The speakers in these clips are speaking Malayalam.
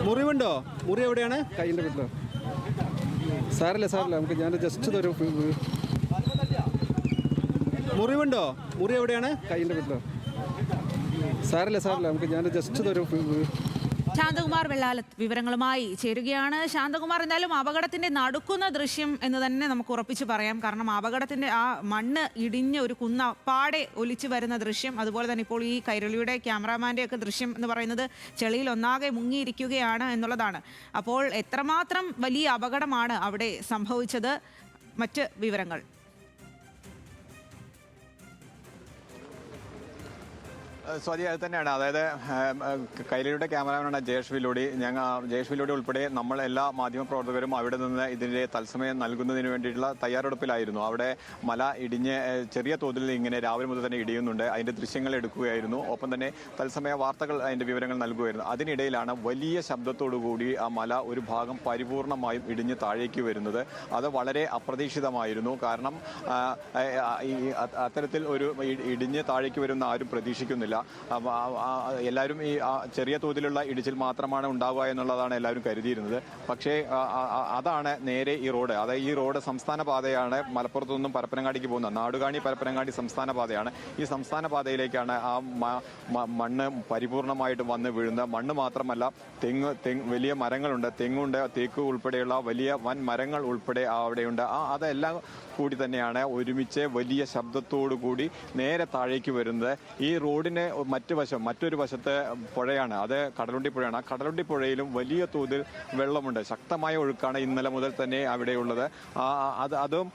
മുറിവുണ്ടോ? മുറി എവിടെയാണ്? കൈയിൻ്റെ വീട്ടിലോ? സാരല്ല നമുക്ക് ഞാൻ ജസ്റ്റ് ഒരു മുറിവുണ്ടോ? മുറി എവിടെയാണ്? കൈയിൻ്റെ വീട്ടിലോ? സാരല്ല നമുക്ക് ഞാൻ ജസ്റ്റ് ഒരു ശാന്തകുമാർ വെള്ളാലത്ത് വിവരങ്ങളുമായി ചേരുകയാണ്. ശാന്തകുമാർ, എന്തായാലും അപകടത്തിന്റെ നടുക്കുന്ന ദൃശ്യം എന്ന് തന്നെ നമുക്ക് ഉറപ്പിച്ച് പറയാം. കാരണം അപകടത്തിന്റെ ആ മണ്ണ് ഇടിഞ്ഞ് ഒരു കുന്ന പാടെ ഒലിച്ചു വരുന്ന ദൃശ്യം, അതുപോലെ തന്നെ ഇപ്പോൾ ഈ കൈരളിയുടെ ക്യാമറാമാൻ്റെ ഒക്കെ ദൃശ്യം എന്ന് പറയുന്നത് ചെളിയിൽ ഒന്നാകെ മുങ്ങിയിരിക്കുകയാണ് എന്നുള്ളതാണ്. അപ്പോൾ എത്രമാത്രം വലിയ അപകടമാണ് അവിടെ സംഭവിച്ചത്? മറ്റ് വിവരങ്ങൾ. സ്വാതി, അത് തന്നെയാണ്. അതായത് കൈരളിയുടെ ക്യാമറാമാനാണ് ജയേഷ് വില്ലോടി. ജയേഷ് വില്ലോടി ഉൾപ്പെടെ നമ്മൾ എല്ലാ മാധ്യമപ്രവർത്തകരും അവിടെ നിന്ന് ഇതിൻ്റെ തത്സമയം നൽകുന്നതിന് വേണ്ടിയിട്ടുള്ള തയ്യാറെടുപ്പിലായിരുന്നു. അവിടെ മല ഇടിഞ്ഞ് ചെറിയ തോതിൽ ഇങ്ങനെ രാവിലെ മുതൽ തന്നെ ഇടിയുന്നുണ്ട്. അതിൻ്റെ ദൃശ്യങ്ങൾ എടുക്കുകയായിരുന്നു. ഒപ്പം തന്നെ തത്സമയ വാർത്തകൾ, അതിൻ്റെ വിവരങ്ങൾ നൽകുകയായിരുന്നു. അതിനിടയിലാണ് വലിയ ശബ്ദത്തോടുകൂടി ആ മല ഒരു ഭാഗം പരിപൂർണമായും ഇടിഞ്ഞ് താഴേക്ക് വരുന്നത്. അത് വളരെ അപ്രതീക്ഷിതമായിരുന്നു. കാരണം അത്തരത്തിൽ ഒരു ഇടിഞ്ഞ് താഴേക്ക് വരുന്ന ആരും പ്രതീക്ഷിക്കുന്നില്ല. എല്ലാവരും ഈ ചെറിയ തോതിലുള്ള ഇടിച്ചിൽ മാത്രമാണ് ഉണ്ടാവുക എന്നുള്ളതാണ് എല്ലാവരും കരുതിയിരുന്നത്. പക്ഷേ അതാണ് നേരെ ഈ റോഡ്, അതായത് ഈ റോഡ് സംസ്ഥാന പാതയാണ്. മലപ്പുറത്തു നിന്നും പരപ്പനങ്ങാടിക്ക് പോകുന്ന നാടുകാണി പരപ്പനങ്ങാടി സംസ്ഥാന പാതയാണ്. ഈ സംസ്ഥാന പാതയിലേക്കാണ് ആ മണ്ണ് പരിപൂർണമായിട്ട് വന്ന് വീഴുന്നത്. മണ്ണ് മാത്രമല്ല, വലിയ മരങ്ങളുണ്ട്, തെങ്ങുണ്ട്, തേക്ക് ഉൾപ്പെടെയുള്ള വലിയ വൻ മരങ്ങൾ ഉൾപ്പെടെ അവിടെയുണ്ട്. അതെല്ലാം കൂടി തന്നെയാണ് ഒരുമിച്ച് വലിയ ശബ്ദത്തോടു കൂടി നേരെ താഴേക്ക് വരുന്നത്. ഈ റോഡിന് മറ്റൊരു വശത്ത് പുഴയാണ്, അത് കടലുണ്ടി പുഴയാണ്. ആ കടലുണ്ടി പുഴയിലും വലിയ തോതിൽ വെള്ളമുണ്ട്. ശക്തമായ ഒഴുക്കാണ് ഇന്നലെ മുതൽ തന്നെ അവിടെയുള്ളത്. അതും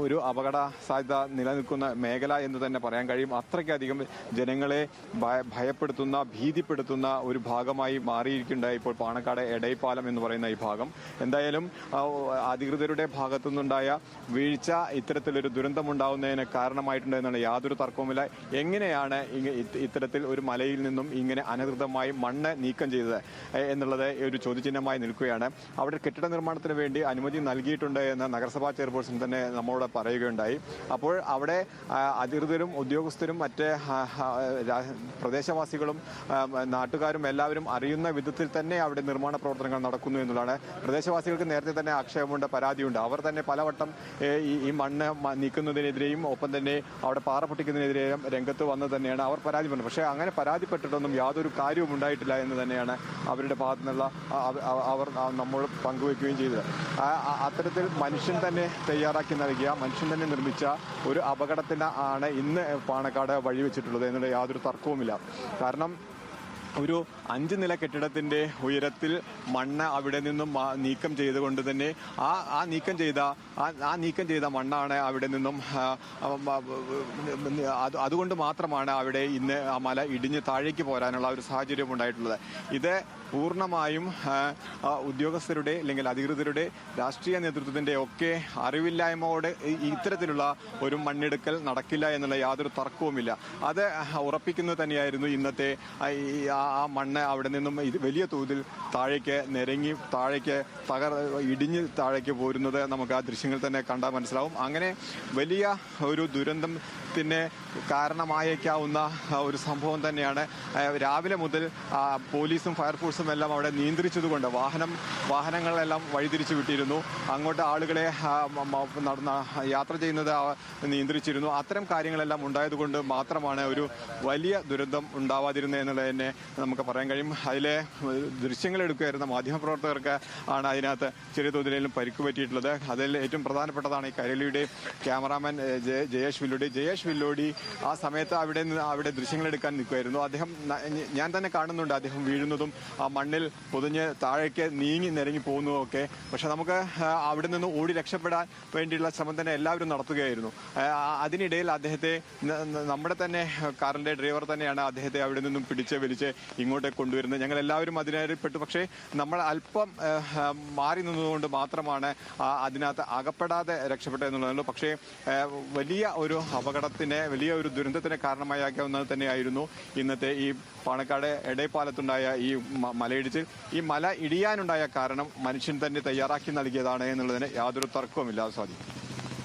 ഒരു അപകട സാധ്യത നിലനിൽക്കുന്ന മേഖല എന്ന് തന്നെ പറയാൻ കഴിയും. അത്രയ്ക്കധികം ജനങ്ങളെ ഭയപ്പെടുത്തുന്ന, ഭീതിപ്പെടുത്തുന്ന ഒരു ഭാഗമായി മാറിയിരിക്കുന്നുണ്ട് ഇപ്പോൾ പാണക്കാട് എടൈപ്പാലം എന്ന് പറയുന്ന ഈ ഭാഗം. എന്തായാലും അധികൃതരുടെ ഭാഗത്തുനിന്നുണ്ടായ വീഴ്ച ഇത്തരത്തിലൊരു ദുരന്തമുണ്ടാവുന്നതിന് കാരണമായിട്ടുണ്ട് എന്നാണ് യാതൊരു തർക്കവുമില്ല. എങ്ങനെയാണ് ഇത്തരത്തിൽ ഒരു മലയിൽ നിന്നും ഇങ്ങനെ അനധികൃതമായി മണ്ണ് നീക്കം ചെയ്തത് എന്നുള്ളത് ഒരു ചോദ്യചിഹ്നമായി നിൽക്കുകയാണ്. അവിടെ കെട്ടിട നിർമ്മാണത്തിന് വേണ്ടി അനുമതി നൽകിയിട്ടുണ്ട് എന്ന് നഗരസഭാ ചെയർപേഴ്സൺ തന്നെ നമ്മളോട് പറയുകയുണ്ടായി. അപ്പോൾ അവിടെ അധികൃതരും ഉദ്യോഗസ്ഥരും മറ്റ് പ്രദേശവാസികളും നാട്ടുകാരും എല്ലാവരും അറിയുന്ന വിധത്തിൽ തന്നെ അവിടെ നിർമ്മാണ പ്രവർത്തനങ്ങൾ നടക്കുന്നു എന്നുള്ളതാണ്. പ്രദേശവാസികൾക്ക് നേരത്തെ തന്നെ ആക്ഷേപമുണ്ട്, പരാതിയുണ്ട്. അവർ തന്നെ പലവട്ടം ഈ മണ്ണ് നീക്കുന്നതിനെതിരെയും ഒപ്പം തന്നെ അവിടെ പാറ പൊട്ടിക്കുന്നതിനെതിരെയും രംഗത്ത് വന്ന് തന്നെയാണ് അവർ പരാതി പറഞ്ഞത്. പക്ഷേ അങ്ങനെ പരാതിപ്പെട്ടിട്ടൊന്നും യാതൊരു കാര്യവും ഉണ്ടായിട്ടില്ല എന്ന് തന്നെയാണ് അവരുടെ ഭാഗത്തു നിന്നുള്ള അവർ നമ്മൾ പങ്കുവയ്ക്കുകയും ചെയ്തത്. അത്തരത്തിൽ മനുഷ്യൻ തന്നെ തയ്യാറാക്കി നൽകിയ, മനുഷ്യൻ തന്നെ നിർമ്മിച്ച ഒരു അപകടത്തിന് ആണ് ഇന്ന് പാണക്കാട് വഴിവെച്ചിട്ടുള്ളത് എന്നുള്ള യാതൊരു തർക്കവുമില്ല. കാരണം ഒരു 5 നില കെട്ടിടത്തിന്റെ ഉയരത്തിൽ മണ്ണ് അവിടെ നിന്നും നീക്കം ചെയ്തുകൊണ്ട് തന്നെ ആ നീക്കം ചെയ്ത മണ്ണാണ് അവിടെ നിന്നും അതുകൊണ്ട് മാത്രമാണ് അവിടെ ഇന്ന് ആ മല ഇടിഞ്ഞ് താഴേക്ക് പോരാനുള്ള ഒരു സാഹചര്യം ഉണ്ടായിട്ടുള്ളത്. ഇത് പൂർണ്ണമായും ഉദ്യോഗസ്ഥരുടെ അല്ലെങ്കിൽ അധികൃതരുടെ രാഷ്ട്രീയ നേതൃത്വത്തിന്റെ ഒക്കെ അറിവില്ലായ്മയോടെ ഇത്തരത്തിലുള്ള ഒരു മണ്ണെടുക്കൽ നടക്കില്ല എന്നുള്ള യാതൊരു തർക്കവുമില്ല. അത് ഉറപ്പിക്കുന്നത് തന്നെയായിരുന്നു ഇന്നത്തെ ആ മണ്ണ് അവിടെ നിന്നും വലിയ തോതിൽ താഴേക്ക് നിരങ്ങി ഇടിഞ്ഞ് താഴേക്ക് പോരുന്നത് നമുക്ക് ആ ദൃശ്യങ്ങൾ തന്നെ കണ്ടാൽ മനസ്സിലാവും. അങ്ങനെ വലിയ ഒരു ദുരന്തത്തിന് കാരണമായേക്കാവുന്ന ഒരു സംഭവം തന്നെയാണ്. രാവിലെ മുതൽ പോലീസും ഫയർഫോഴ്സും എല്ലാം അവിടെ നിയന്ത്രിച്ചതുകൊണ്ട് വാഹനങ്ങളെല്ലാം വഴിതിരിച്ചു വിട്ടിരുന്നു. അങ്ങോട്ട് ആളുകളെ യാത്ര ചെയ്യുന്നത് നിയന്ത്രിച്ചിരുന്നു. അത്തരം കാര്യങ്ങളെല്ലാം ഉണ്ടായതുകൊണ്ട് മാത്രമാണ് ഒരു വലിയ ദുരന്തം ഉണ്ടാവാതിരുന്നത് എന്നുള്ളത് തന്നെ നമുക്ക് പറയാൻ കഴിയും. അതിലെ ദൃശ്യങ്ങൾ എടുക്കുകയായിരുന്ന മാധ്യമപ്രവർത്തകർക്ക് ആണ് അതിനകത്ത് ചെറിയ തോതിലും പരിക്ക് പറ്റിയിട്ടുള്ളത്. അതിൽ ഏറ്റവും പ്രധാനപ്പെട്ടതാണ് ഈ കൈരളിയുടെ ക്യാമറാമാൻ ജയേഷ് വില്ലോടി ആ സമയത്ത് അവിടെ ദൃശ്യങ്ങൾ എടുക്കാൻ നിൽക്കുമായിരുന്നു. അദ്ദേഹം, ഞാൻ തന്നെ കാണുന്നുണ്ട് അദ്ദേഹം വീഴുന്നതും ആ മണ്ണിൽ പൊതിഞ്ഞ് താഴേക്ക് നീങ്ങി നിരങ്ങി പോകുന്നതും ഒക്കെ. പക്ഷെ നമുക്ക് അവിടെ നിന്ന് ഓടി രക്ഷപ്പെടാൻ വേണ്ടിയുള്ള ശ്രമം തന്നെ എല്ലാവരും നടത്തുകയായിരുന്നു. അതിനിടയിൽ അദ്ദേഹത്തെ, നമ്മുടെ തന്നെ കാറിന്റെ ഡ്രൈവർ തന്നെയാണ് അദ്ദേഹത്തെ അവിടെ നിന്നും വലിച്ച് ഇങ്ങോട്ട് കൊണ്ടുവരുന്നത്. ഞങ്ങൾ എല്ലാവരും അതിനേറിപ്പെട്ടു. പക്ഷേ നമ്മൾ അല്പം മാറി നിന്നതുകൊണ്ട് മാത്രമാണ് അതിനകത്ത് അകപ്പെടാതെ രക്ഷപ്പെട്ടതെന്നുള്ളതുള്ളൂ. പക്ഷേ വലിയ ഒരു അപകടത്തിന്, വലിയ ഒരു ദുരന്തത്തിന് കാരണമായേക്കാവുന്നത് തന്നെയായിരുന്നു ഇന്നത്തെ ഈ പാണക്കാട് എടൈപ്പാലത്തുണ്ടായ ഈ മലയിടിച്ചിൽ. ഈ മല ഇടിയാനുണ്ടായ കാരണം മനുഷ്യൻ തന്നെ തയ്യാറാക്കി നൽകിയതാണ് എന്നുള്ളതിന് യാതൊരു തർക്കവുമില്ല. സ്വാതി.